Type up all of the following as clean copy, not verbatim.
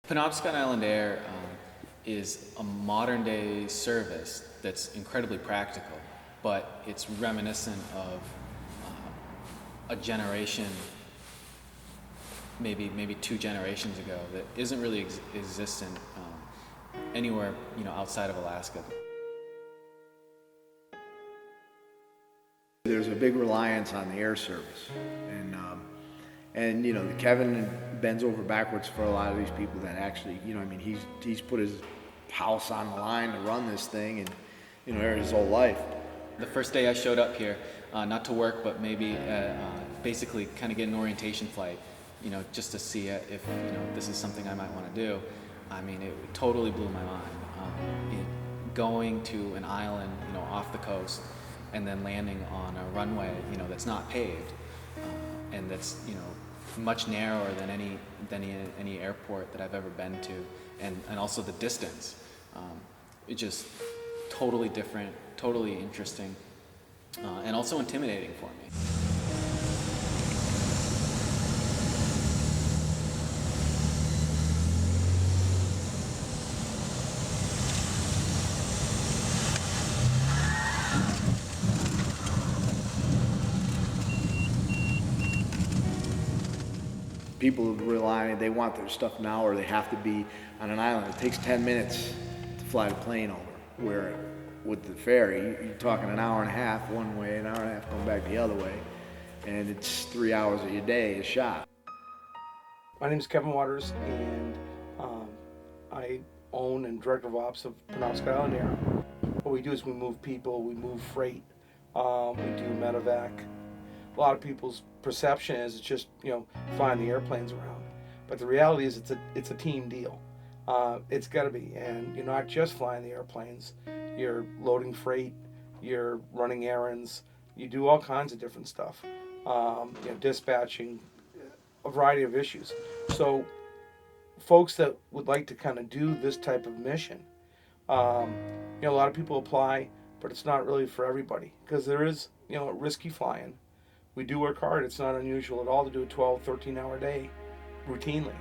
Penobscot Island Air is a modern day service that's incredibly practical, but it's reminiscent of a generation, maybe two generations ago, that isn't really existent anywhere outside of Alaska. There's a big reliance on the air service, and Kevin bends over backwards for a lot of these people that actually, he's put his house on the line to run this thing, and his whole life. The first day I showed up here, not to work, but maybe basically kind of get an orientation flight, just to see if this is something I might want to do. I mean, it totally blew my mind. Going to an island, off the coast, and then landing on a runway, that's not paved, and that's much narrower than any airport that I've ever been to, and also the distance. It's just totally different, totally interesting, and also intimidating for me. People rely, they want their stuff now, or they have to be on an island. It takes 10 minutes to fly the plane over, where with the ferry, you're talking an hour and a half one way, an hour and a half going back the other way, and it's 3 hours of your day is shot. My name is Kevin Waters, and I own and director of ops of Penobscot Island Air. What we do is we move people, we move freight, we do medevac. A lot of people's perception is it's just flying the airplanes around, but the reality is it's a team deal. It's got to be, and you're not just flying the airplanes. You're loading freight, you're running errands, you do all kinds of different stuff. Dispatching, a variety of issues. So, folks that would like to kind of do this type of mission, a lot of people apply, but it's not really for everybody because there is risky flying. We do work hard. It's not unusual at all to do a 12, 13-hour day routinely.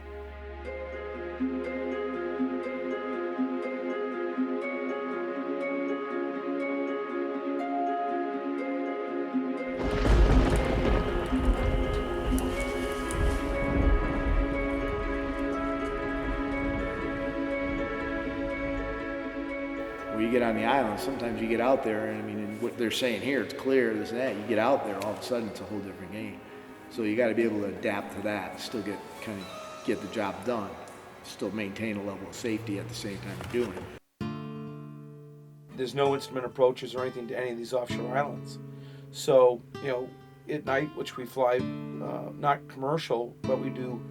When you get on the island, sometimes you get out there, and what they're saying here, it's clear, this and that. You get out there, all of a sudden, it's a whole different game. So you got to be able to adapt to that, and still get the job done, still maintain a level of safety at the same time you're doing it. There's no instrument approaches or anything to any of these offshore islands. So, at night, which we fly, not commercial, but we do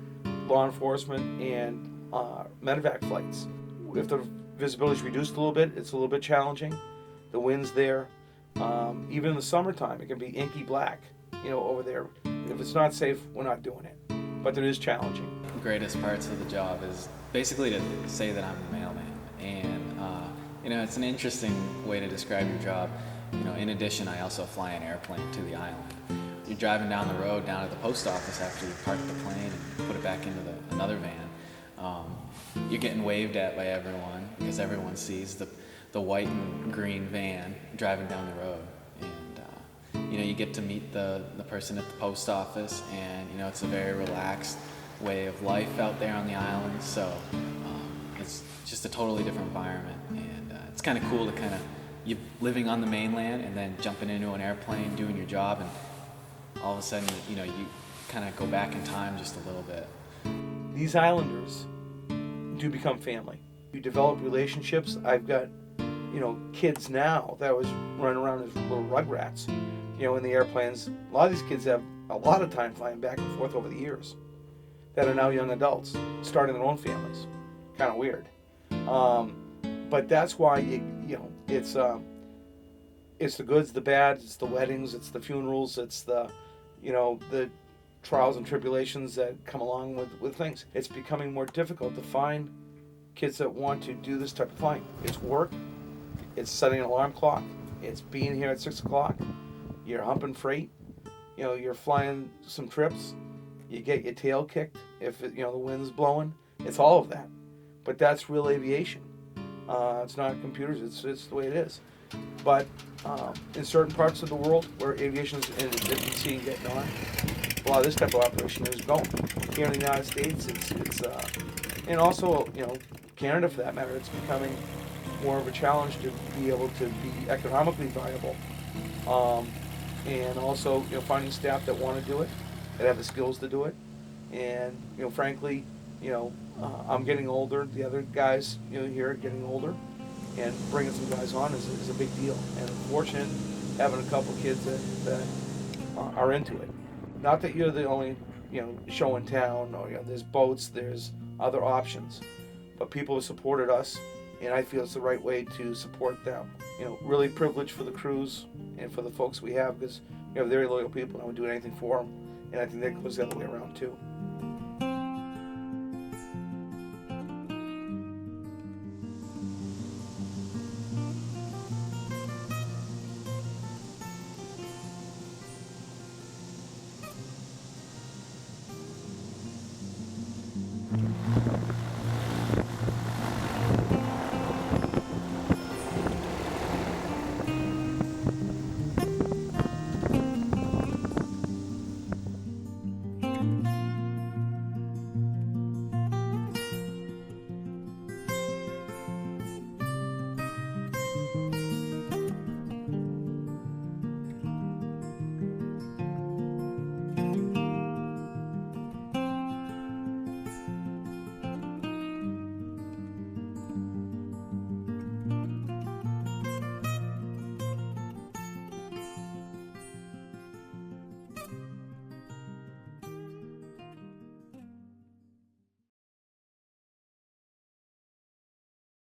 law enforcement and medevac flights. If the visibility is reduced a little bit, it's a little bit challenging. The wind's there. Even in the summertime, it can be inky black, over there. If it's not safe, we're not doing it. But it is challenging. The greatest parts of the job is basically to say that I'm the mailman. And, it's an interesting way to describe your job. In addition, I also fly an airplane to the island. You're driving down the road, down to the post office after you park the plane and put it back into another van. You're getting waved at by everyone because everyone sees the white and green van driving down the road. And, you get to meet the person at the post office, and, it's a very relaxed way of life out there on the island. So it's just a totally different environment. And it's kind of cool to you living on the mainland and then jumping into an airplane, doing your job, and all of a sudden, you kind of go back in time just a little bit. These islanders do become family. You develop relationships. I've got, kids now that was running around as little rugrats, in the airplanes. A lot of these kids have a lot of time flying back and forth over the years that are now young adults, starting their own families. Kind of weird. But that's why, it's the goods, the bads, it's the weddings, it's the funerals, it's the trials and tribulations that come along with things. It's becoming more difficult to find kids that want to do this type of flying. It's work, it's setting an alarm clock, it's being here at 6 o'clock, you're humping freight, you're flying some trips, you get your tail kicked if the wind's blowing. It's all of that. but that's real aviation. It's not computers, it's the way it is. But in certain parts of the world where aviation is in a different scene getting on, a lot of this type of operation is going. Here in the United States, it's and also, Canada for that matter, it's becoming more of a challenge to be able to be economically viable. And also, finding staff that want to do it, that have the skills to do it. And, frankly, I'm getting older. The other guys, here are getting older. And bringing some guys on is a big deal. And I'm fortunate having a couple kids that are into it. Not that you're the only, show in town, or, there's boats, there's other options. But people have supported us, and I feel it's the right way to support them. Really privileged for the crews and for the folks we have, because they're very loyal people and I would do anything for them. And I think that goes the other way around too.